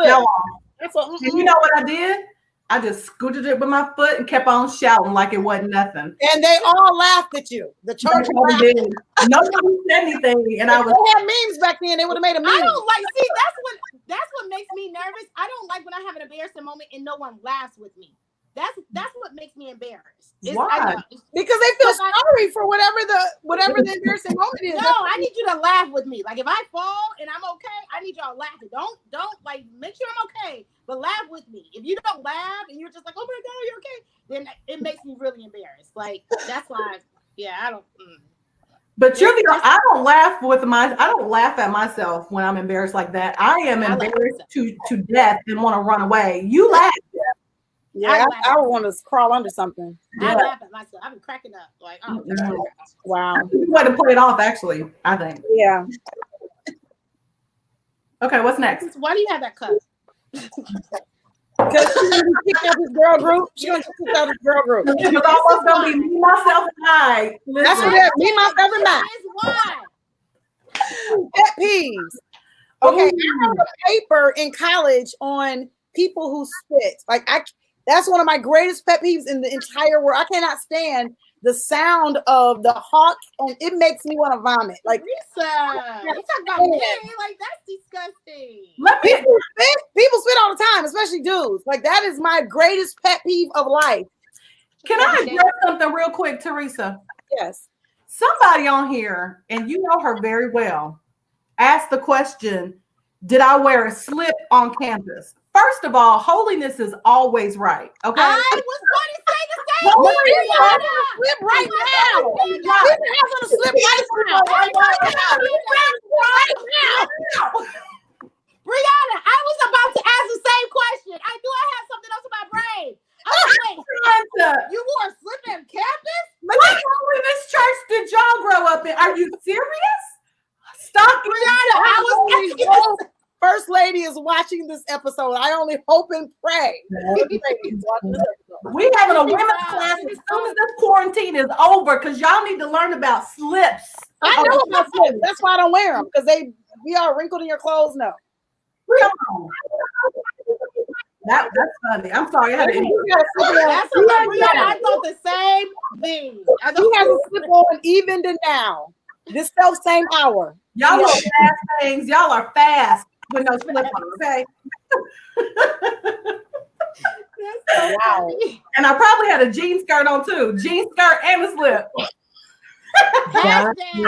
fell off. And you know what I did? I just scooted it with my foot and kept on shouting like it wasn't nothing. And they all laughed at you. The church did. Nobody said anything, and they had memes back then. They would have made a meme. I don't like. See, that's what makes me nervous. I don't like when I have an embarrassing moment and no one laughs with me. That's what makes me embarrassed. Why? Because they feel sorry for whatever the embarrassing moment is. No, I need you to laugh with me. Like if I fall and I'm okay, I need y'all laughing. Don't like make sure I'm okay, but laugh with me. If you don't laugh and you're just like, oh my God, you're okay, then it makes me really embarrassed. Like that's why, I don't. But I don't laugh at myself when I'm embarrassed like that. I am embarrassed to death and want to run away. You laugh. Yeah, I would want to crawl under something. I laugh at myself. I've been cracking up. Like, oh, wow. Way to play it off, actually, I think. Yeah. Okay, what's next? Why do you have that cut? Because she's going to kick out this girl group. She's going to kick out this girl group. It was almost going to be me, myself, and I. That's what it is. Me, myself, and I. Why? Pet peeves. Okay, I wrote a paper in college on people who spit. Like that's one of my greatest pet peeves in the entire world. I cannot stand the sound of the hawk, and it makes me want to vomit. Like Theresa, you talk about me, like that's disgusting. People spit all the time, especially dudes. Like that is my greatest pet peeve of life. Can I address something real quick, Theresa? Yes. Somebody on here, and you know her very well, asked the question, did I wear a slip on campus? First of all, holiness is always right. Okay. I was going to say the same thing. Slip right now. I'm going to slip right now. Brianna, I was about to ask the same question. I knew I had something else in my brain. I was like, you wore a slip on campus? What holiness church did y'all grow up in? Are you serious? Stop, Brianna. I was First Lady is watching this episode. I only hope and pray. We having a women's class as soon as this quarantine is over because y'all need to learn about slips. I know about slips. That's why I don't wear them because we are wrinkled in your clothes. No. That's funny. I'm sorry. I thought the same thing. He has a slip on even to now. This same hour. Y'all are fast things. Y'all are fast with no slip on, okay? Wow. And I probably had a jean skirt on too. Jean skirt and a slip. Why? She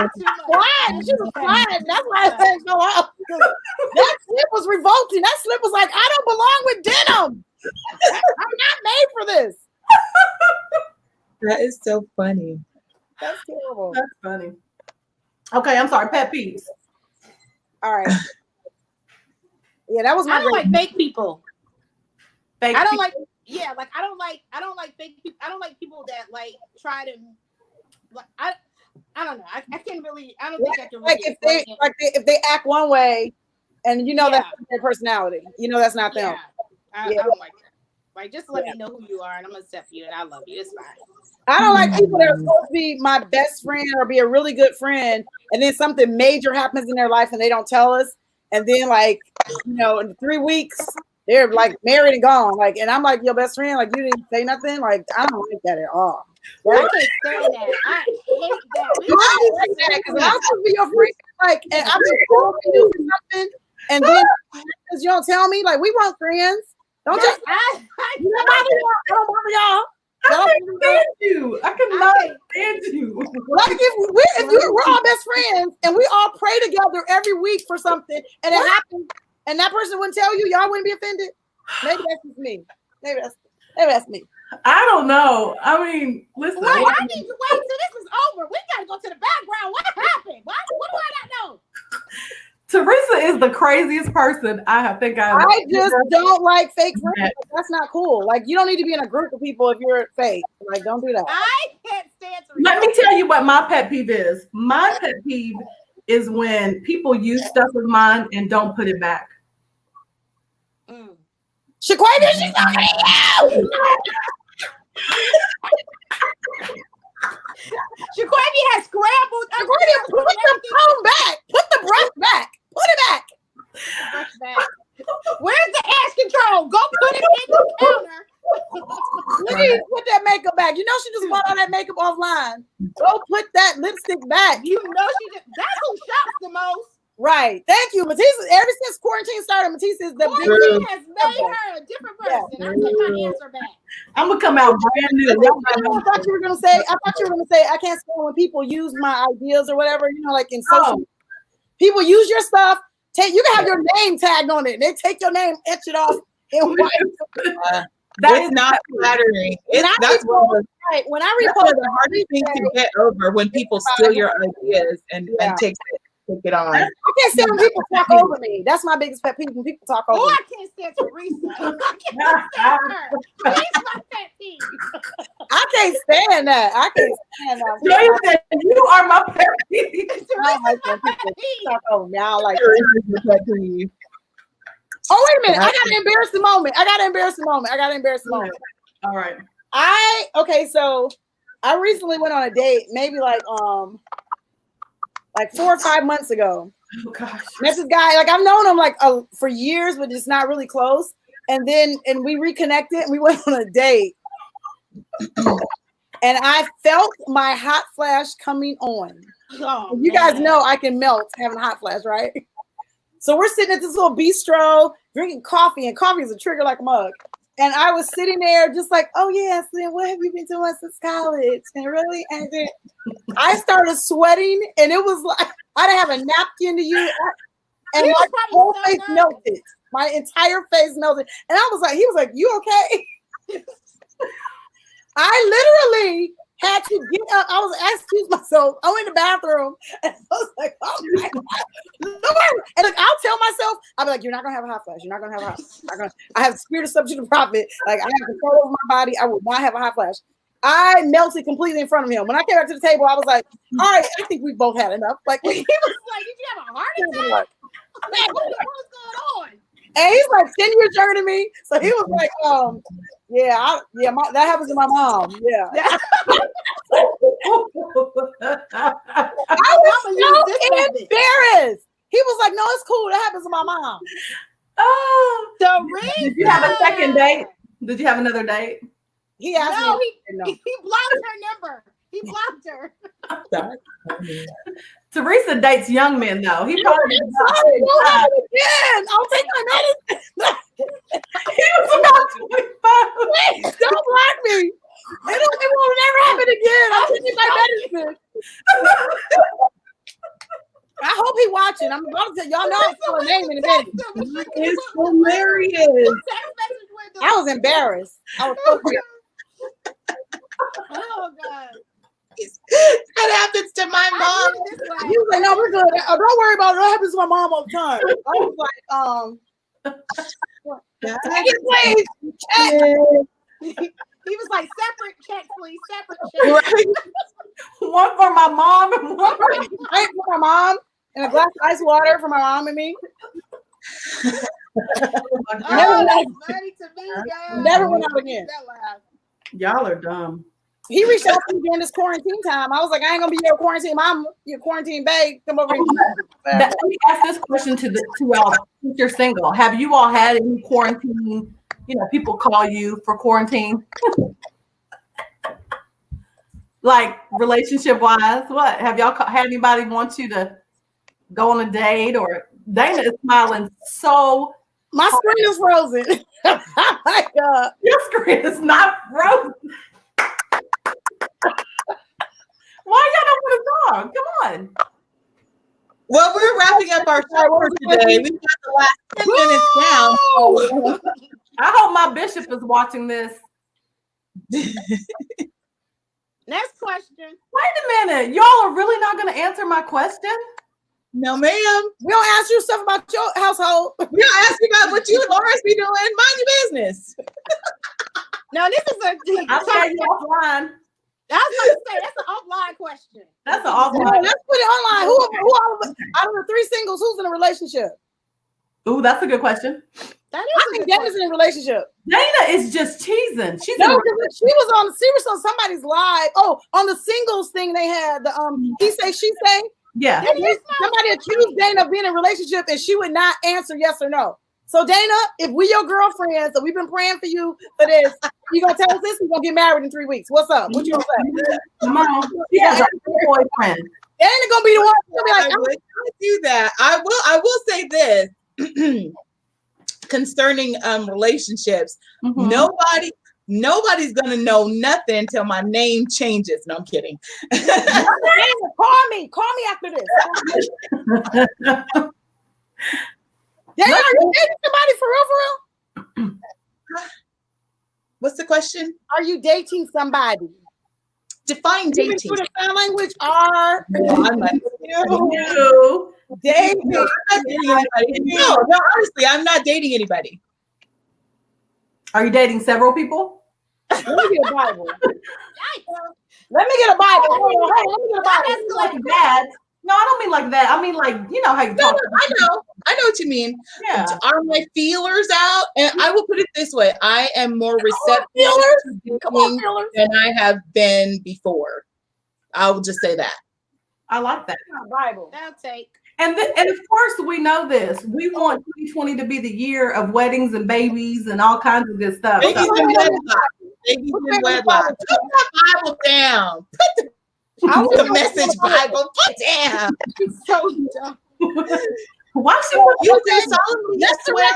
was crying. That's why I said go out. That slip was revolting. That slip was like, I don't belong with denim. I'm not made for this. That is so funny. That's terrible. That's funny. Okay, I'm sorry. Pet peeves. All right. Yeah, that was my. I don't like fake people. Fake I don't people. like. Yeah, like I don't like fake people. I don't like people that like try to. Like I don't know. I can't really. I don't think I can. Really Like if they act one way, and you know that's not their personality. You know that's not them. I don't like that. Like just let me know who you are, and I'm gonna accept you, and I love you. It's fine. I don't like people that are supposed to be my best friend or be a really good friend, and then something major happens in their life and they don't tell us, and then like in 3 weeks they're like married and gone. Like, and I'm like your best friend, like you didn't say nothing. Like I don't like that at all. I can't stand that. I hate that. I don't like that because I'm supposed to be your friend. Like, and I'm just calling you for something, and then because you don't tell me, like we weren't friends. Don't just I don't bother y'all. I can't stand you. I cannot stand you. Like if we're all best friends and we all pray together every week for something and it happens and that person wouldn't tell you, y'all wouldn't be offended. Maybe that's just me. Maybe that's me. I don't know. I mean, listen. Wait, I need to wait till this is over. We gotta go to the background. What happened? What do I not know? Teresa is the craziest person I think I just don't like fake friends. That's not cool. Like you don't need to be in a group of people if you're fake. Like don't do that. I can't stand Teresa. Let me tell you what my pet peeve is. My pet peeve is when people use stuff of mine and don't put it back. Shaquavian, she's talking to you. Shaquavian has scrambled. Shaquavian, put the phone back. Put the brush back. Put it back. Brush back. Where's the ash control? Go put it in the counter. Please put that makeup back. You know she just bought all that makeup offline. Go put that lipstick back. You know she just. That's who shops the most. Right. Thank you, Matisa. Ever since quarantine started, Matisa is the quarantine has made her a different person. Yeah. I take my answer back. I'm gonna come out brand new. I thought you were gonna say. I can't stand when people use my ideas or whatever. Like in social, people use your stuff. You can have your name tagged on it. They take your name, etch it off in white. That's not flattering. That's right. When I repost the hardest thing to get over when people steal your ideas and take it on. I can't stand when people talk over me. That's my biggest pet peeve when people talk over me. I can't stand Theresa. I can't stand her. She's my pet peeve. I can't stand that. Joya said, you are my pet peeve. I don't like when people talk over me. I don't like that. Oh, wait a minute. I got an embarrassing moment. All right. So I recently went on a date, maybe like 4 or 5 months ago. Oh gosh. Met this guy, like I've known him for years, but it's not really close. And we reconnected and we went on a date. And I felt my hot flash coming on. Oh, you guys know I can melt having a hot flash, right? So we're sitting at this little bistro drinking coffee, and coffee is a trigger like a mug. And I was sitting there just like, oh yes, then what have you been doing since college? And really, and then I started sweating, and it was like I didn't have a napkin to use, and my whole face melted. My entire face melted, and he was like, "You okay?" I literally had to get up. I excuse myself. I went in the bathroom, and I was like, "Oh my God, Lord!" And I'll tell myself, I'll be like, "You're not gonna have a hot flash. You're not gonna have a hot flash. I have the spirit of subject to profit. Like I have control over my body. I will not have a hot flash." I melted completely in front of him. When I came back to the table, I was like, "All right, I think we both had enough." Like he was like, "Did you have a heart attack? What's going on?" And he's like 10 years younger than me, so he was like, that happens to my mom. Yeah. I was so embarrassed. He was like, "No, it's cool. That happens to my mom." Oh, Theresa. Did you have a second date? Did you have another date? He asked me. He blocked her number. He blocked her. Teresa dates young men, though. He probably again. I'll take my medicine. He was about 25. Please don't block me. It will never happen again. I'm taking my medicine. I hope he watching. I'm about to tell y'all know I'm calling name in a minute. It's hilarious. I was embarrassed. I was so oh God. That happens to my mom. He was like, "No, we're good. Don't worry about it. That happens to my mom all the time." I was like, Please. He was like, separate checks, please. Separate checks. Right. One for my mom and one for Right for my mom and a glass of ice water for my mom and me. Oh, that's funny to me, guys. Never went out again. That laugh. y'all are dumb. He reached out to me during this quarantine time. I was like, I ain't gonna be your quarantine mom, your quarantine babe. Come over here. Let me ask this question to y'all. Since you're single, have you all had any quarantine? People call you for quarantine, like relationship wise. What have y'all had anybody want you to go on a date? Or Dana is smiling so. My screen is frozen. Oh my God. Your screen is not frozen. Why y'all don't want to talk? Come on. Well, we're wrapping up our show for today. We've got the last 10 minutes down. I hope my bishop is watching this. Next question. Wait a minute. Y'all are really not going to answer my question? No, ma'am. We don't ask you stuff about your household. We don't ask you about what you and Lawrence be doing. Mind your business. No, this is a. I'll tell you offline. I was going to say that's an offline question. That's an offline. Let's put it online. Who out of the three singles, who's in a relationship? Ooh, that's a good question. That I think Dana's in a relationship. Dana is just cheesing. She was on somebody's live. Oh, on the singles thing they had the he say she say. Yeah. Somebody accused Dana of being in a relationship and she would not answer yes or no. So Dana, if we your girlfriends, so we've been praying for you for this, you gonna tell us this? We're gonna get married in 3 weeks. What's up? What you gonna say? Come on. She has a boyfriend. Dana gonna be the one. Gonna be like, I would not do that. I will say this concerning relationships. Mm-hmm. Nobody's gonna know nothing until my name changes. No, I'm kidding. call me after this. Dana, are you dating somebody for real? What's the question? Are you dating somebody? Define dating. For the sign language, are I'm like, You. dating? No, I'm not dating anybody. No, honestly, I'm not dating anybody. Are you dating several people? Let me get a Bible. Let me get a Bible. Hold on, let me get a Bible. That's like that. No, I don't mean like that. I mean like, how you talk. I know what you mean. Yeah. Are my feelers out? And I will put it this way: I am more receptive than I have been before. I will just say that. I like that. Bible. That'll take. And of course, we know this. We want 2020 to be the year of weddings and babies and all kinds of good stuff. Babies in wedlock. Babies in wedlock. Put that Bible down. Put the message Bible. Put down. It's so dumb. Why should You do solemnly swear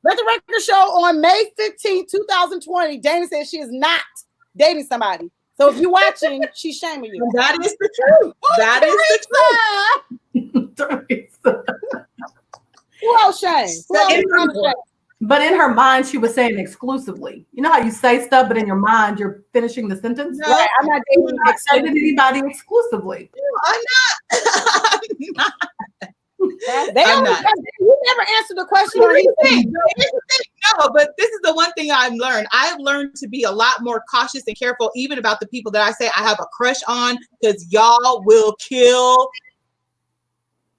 Let the record show on May 15, 2020. Dana says she is not dating somebody. So if you're watching, she's shaming you. That is the truth. That is the truth. Theresa. Who else shames? But in her mind, she was saying exclusively. You know how you say stuff, but in your mind, you're finishing the sentence? No, right, I'm not dating anybody exclusively. No, I'm not. I'm not. You never answered the question. No, but this is the one thing I've learned. I've learned to be a lot more cautious and careful, even about the people that I say I have a crush on, because y'all will kill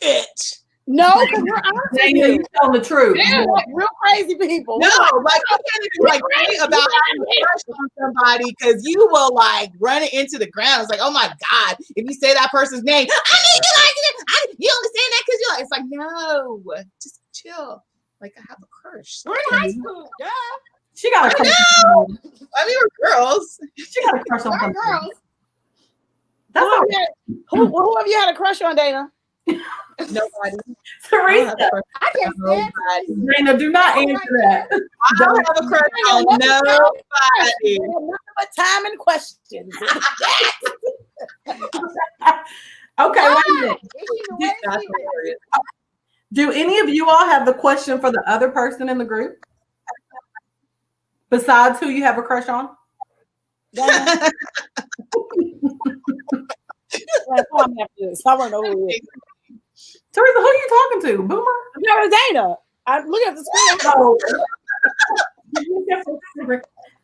it. No, because we're honest. You're telling the truth. They're like real crazy people. No, like you can't even like think about having a crush on somebody because you will like run it into the ground. It's like, oh my God, if you say that person's name, I need you like it. You only saying that because you like. It's like, no, just chill. Like I have a crush. We're in high school. Yeah. She got a crush. I mean, we're girls. She got a crush on some girls. Who have you had a crush on, Dana? Nobody. Theresa. I can't stand Dana, do not answer that. I don't have a crush on nobody. Nothing but time and questions. Okay, wait a minute. Do any of you all have the question for the other person in the group? Besides who you have a crush on? I want to know who it is. Theresa, who are you talking to? Boomer? I'm Dana. I'm looking at the screen. Oh.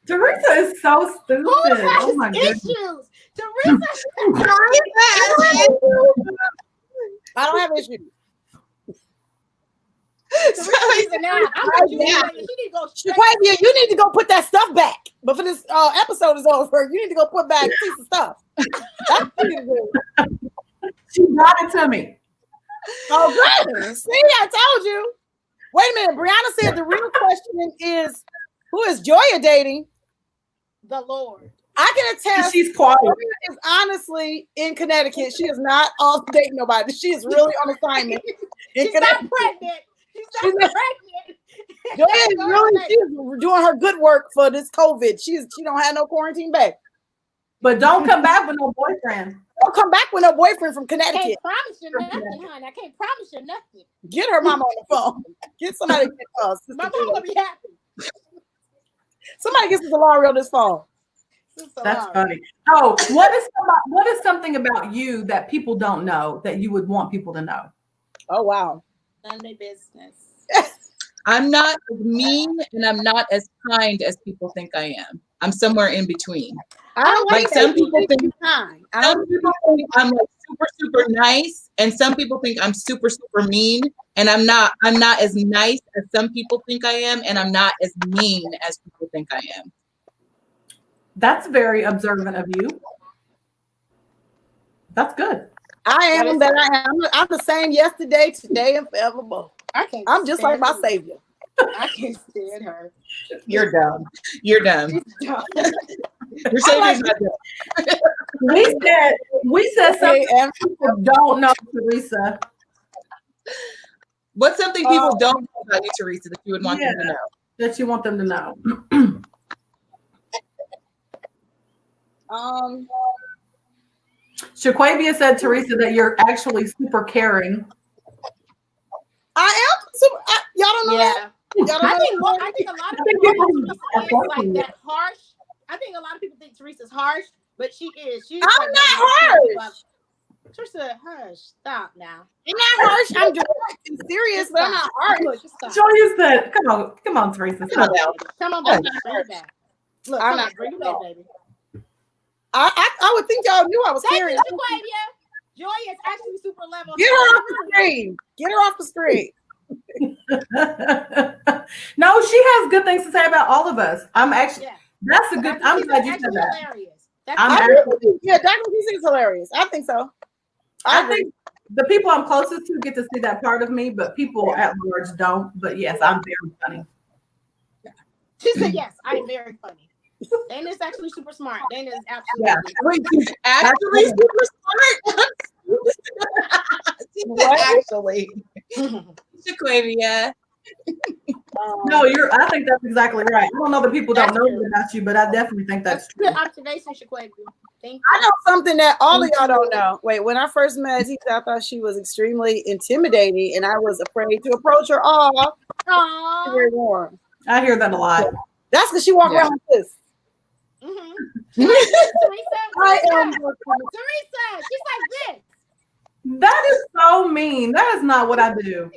Teresa is so stupid. Who has Oh my goodness. issues? Teresa. I don't have issues. Teresa needs a nap. I'm with you. She need to go straight. Shaquavia, you need to go put that stuff back. But for this episode is over, you need to go put back a piece of stuff. That's what you need to do. She brought it to me. Oh, good. See, I told you. Wait a minute. Brianna said the real question is, who is Joya dating? The Lord. I can attest. She's quiet. Joya is honestly in Connecticut. She is not off dating nobody. She is really on assignment. She's not pregnant. She's not pregnant. Joya is really she's doing her good work for this COVID. She don't have no quarantine back. But don't come back with no boyfriend. Don't come back with no boyfriend from I Connecticut. can't promise you nothing, honey. I can't promise you nothing. Get her mama on the phone. Get somebody to get us. My mom will be happy. Somebody gets the L'Oreal this fall. That's funny. Oh, what is something about you that people don't know that you would want people to know? Oh wow. None of their business. I'm not as mean and I'm not as kind as people think I am. I'm somewhere in between. I don't Like some people think kind. some people think I'm like super, super nice, and some people think I'm super, super mean. And I'm not as nice as some people think I am, and I'm not as mean as people think I am. That's very observant of you. That's good. I am that I am. I'm the same yesterday, today, and forevermore. I'm just like my savior. I can't stand her. You're dumb. You're dumb. Dumb. Your savior's not dumb. We said something people don't know, Theresa. What's something people don't know about you, Theresa, that you would want them to know? That you want them to know. Shaquavia said, Theresa, that you're actually super caring. I am super. Y'all don't know that. Y'all don't I know think that? a lot of people think Teresa is like that harsh. I think a lot of people think Teresa's harsh, but she is. She's I'm like not harsh. Teresa, hush. Stop now. I'm not harsh. I'm direct and serious, but I'm not harsh. Joya said, come on, Theresa. Come on now. Come on, baby. Bring it back. Look, I'm come not on, bring it back, baby. I would think y'all knew I was Thank serious. you, Shaquavia. Joya is actually super level. Get her off the screen. Get her off the screen. No, she has good things to say about all of us. I'm actually, that's a good, I'm She's glad you said actually that. hilarious. Dr. Matisa is hilarious. I think so. I think the people I'm closest to get to see that part of me, but people at large don't. But yes, I'm very funny. She said, yes, I am very funny. Dana's actually super smart. Dana is absolutely. Yeah. Wait, she's actually super smart. Actually. Shaquavia. No, I think that's exactly right. I don't know that people don't know about you, but I definitely think that's true. Good observation, Shaquavia. Thank you. I know something that all of y'all don't know. Wait, when I first met Matisa, I thought she was extremely intimidating, and I was afraid to approach her. Aww. Very warm. I hear that a lot. That's because she walked around like this. Mm-hmm. I am. Theresa, she's like this. That is so mean. That is not what I do.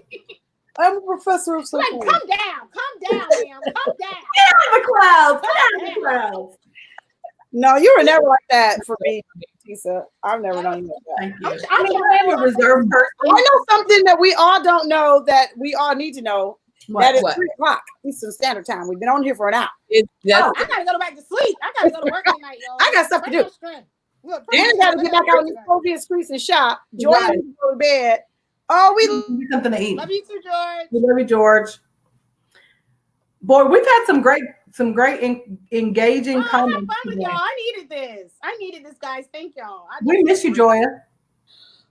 I'm a professor of Like, psychology. come down, ma'am. Come down. Get out of the clouds. Get out of the clouds. No, you were never like that for me, Matisa. I've never known you like that. Thank you. I'm a reserved person. I know something that we all don't know that we all need to know. That is What? 3 o'clock Eastern Standard Time. We've been on here for an hour. I gotta go back to sleep. I gotta go to work tonight, y'all. I got stuff to do. Dan got to get back out in these Soviet streets and shop. Joya needs to go to bed. Oh, we Need something to eat. Love you too, George. We love you, George. Boy, we've had some great engaging Have comments fun with today. y'all. I needed this. I needed this, guys. Thank y'all. We miss you, Joya.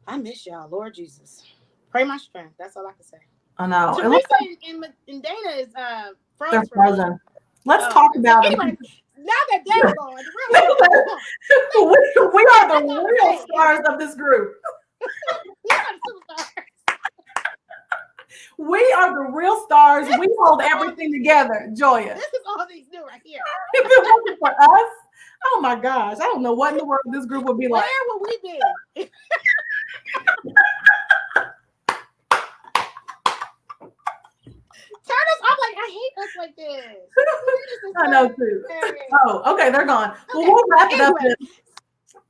I miss y'all, Lord Jesus. Pray my strength. That's all I can say. I know. It Teresa looks like and Dana is they're frozen. frozen. Let's talk about anyway, it. now that they're gone, the real We are the real stars of this group. We are the real stars. We hold everything together, Joya. This is all these do right here. If it wasn't for us, oh my gosh, I don't know what in the world this group would be like. Where would we be? I hate us like this. I know too. Oh, okay, they're gone. Well, we'll wrap it up then.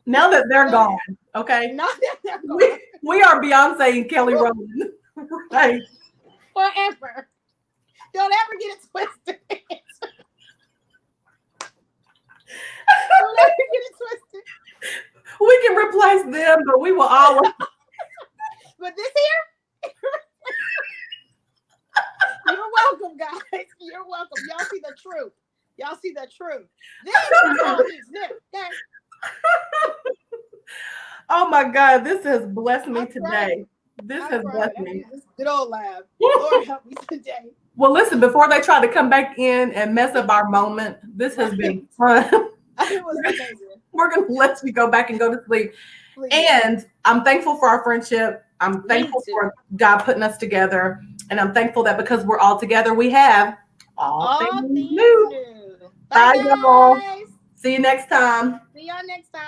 Now that they're gone, okay? Now that they're gone. We are Beyonce and Kelly Rowland. Right. Forever. Don't ever get it twisted. Don't ever get it twisted. We can replace them, but we will always. But this here, you're welcome, guys. You're welcome. Y'all see the truth. Y'all see the truth. This is all these lips, okay? Oh my God, this has blessed me I'm today. crying. This I'm has crying. blessed I me. need this good old laugh. Lord help me today. Well, listen, before they try to come back in and mess up our moment, this has been fun. It was amazing. We're going to let you go back and go to sleep. Please. And I'm thankful for our friendship. I'm thankful for God putting us together. And I'm thankful that because we're all together, we have all things new. Bye, Bye, y'all. guys. See you next time. See y'all next time.